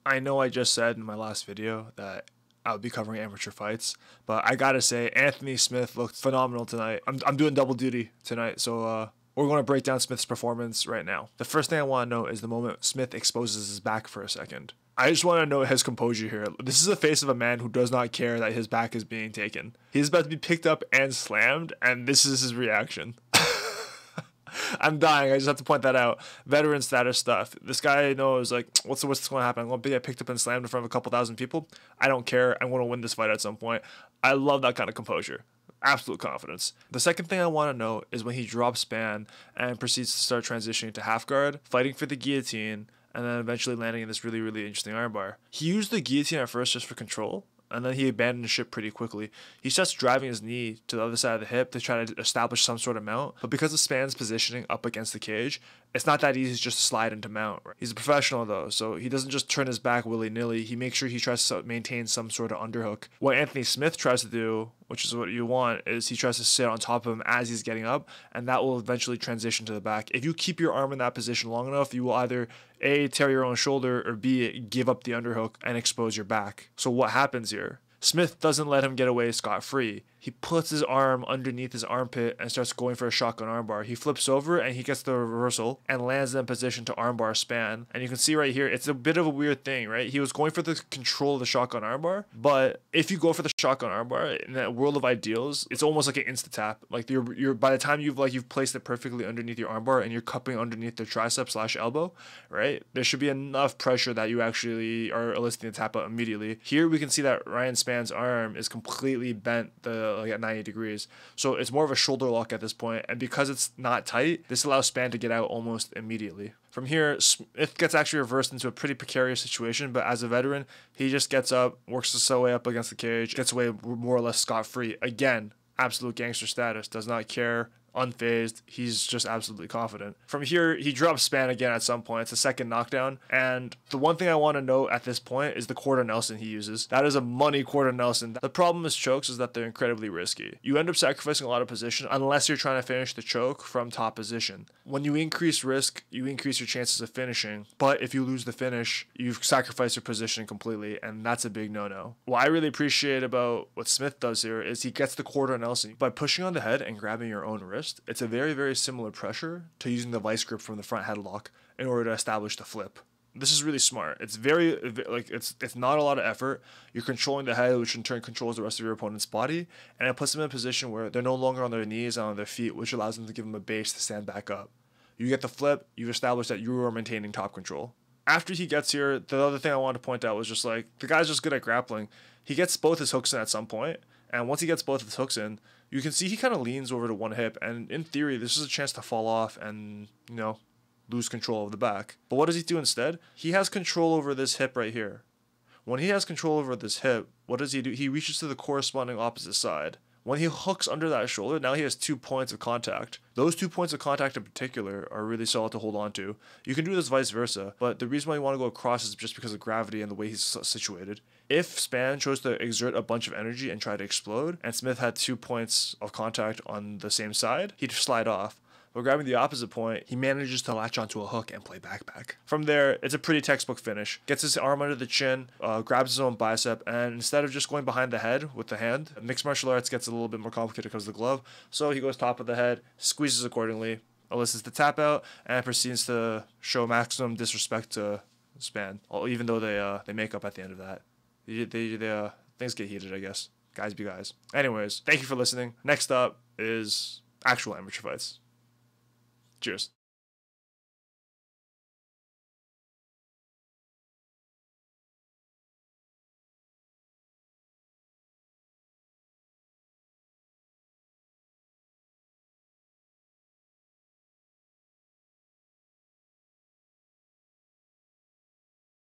I know I just said in my last video that I would be covering amateur fights, but I gotta say, Anthony Smith looked phenomenal tonight. I'm doing double duty tonight, so we're going to break down Smith's performance right now. The first thing I want to note is the moment Smith exposes his back for a second. I just want to note his composure here. This is the face of a man who does not care that his back is being taken. He's about to be picked up and slammed, and this is his reaction. I'm dying. I just have to point that out. Veteran status stuff. This guy knows, like, what's going to happen? I'm going to get picked up and slammed in front of a couple thousand people. I don't care. I'm going to win this fight at some point. I love that kind of composure. Absolute confidence. The second thing I want to note is when he drops Spann and proceeds to start transitioning to half guard, fighting for the guillotine, and then eventually landing in this really, really interesting armbar. He used the guillotine at first just for control, and then he abandoned the ship pretty quickly. He starts driving his knee to the other side of the hip to try to establish some sort of mount, but because of Spann's positioning up against the cage, it's not that easy to just slide into mount. He's a professional though, so he doesn't just turn his back willy-nilly. He makes sure he tries to maintain some sort of underhook. What Anthony Smith tries to do, which is what you want, is he tries to sit on top of him as he's getting up, and that will eventually transition to the back. If you keep your arm in that position long enough, you will either A, tear your own shoulder, or B, give up the underhook and expose your back. So what happens here? Smith doesn't let him get away scot-free. He puts his arm underneath his armpit and starts going for a shotgun armbar. He flips over and he gets the reversal and lands in position to armbar Spann. And you can see right here, it's a bit of a weird thing, right? He was going for the control of the shotgun armbar, but if you go for the shotgun armbar in that world of ideals, it's almost like an insta tap. Like you're by the time you've placed it perfectly underneath your armbar and you're cupping underneath the tricep / elbow, right? There should be enough pressure that you actually are eliciting the tap out immediately. Here we can see that Ryan Spann's arm is completely bent at 90 degrees. So it's more of a shoulder lock at this point, and because it's not tight, this allows Spann to get out almost immediately. From here, Smith gets actually reversed into a pretty precarious situation, but as a veteran, he just gets up, works his way up against the cage, gets away more or less scot-free. Again, absolute gangster status, does not care, unfazed. He's just absolutely confident. From here, he drops Spann again at some point. It's a second knockdown. And the one thing I want to note at this point is the quarter Nelson he uses. That is a money quarter Nelson. The problem with chokes is that they're incredibly risky. You end up sacrificing a lot of position unless you're trying to finish the choke from top position. When you increase risk, you increase your chances of finishing. But if you lose the finish, you've sacrificed your position completely, and that's a big no-no. What I really appreciate about what Smith does here is he gets the quarter Nelson by pushing on the head and grabbing your own wrist. It's a very, very similar pressure to using the vice grip from the front headlock in order to establish the flip. This is really smart. It's it's not a lot of effort. You're controlling the head, which in turn controls the rest of your opponent's body, and it puts them in a position where they're no longer on their knees and on their feet, which allows them to give them a base to stand back up. You get the flip, you've established that you are maintaining top control. After he gets here, the other thing I wanted to point out was just like, the guy's just good at grappling. He gets both his hooks in at some point, and once he gets both of his hooks in, you can see he kind of leans over to one hip, and in theory, this is a chance to fall off and, lose control of the back. But what does he do instead? He has control over this hip right here. When he has control over this hip, what does he do? He reaches to the corresponding opposite side. When he hooks under that shoulder, now he has 2 points of contact. Those 2 points of contact in particular are really solid to hold on to. You can do this vice versa, but the reason why you want to go across is just because of gravity and the way he's situated. If Spann chose to exert a bunch of energy and try to explode, and Smith had 2 points of contact on the same side, he'd slide off. But grabbing the opposite point, he manages to latch onto a hook and play back. From there, it's a pretty textbook finish. Gets his arm under the chin, grabs his own bicep, and instead of just going behind the head with the hand, mixed martial arts gets a little bit more complicated because of the glove. So he goes top of the head, squeezes accordingly, elicits the tap out, and proceeds to show maximum disrespect to Spann, even though they make up at the end of that. Things get heated, I guess. Guys be guys. Anyways, thank you for listening. Next up is actual amateur fights. Cheers.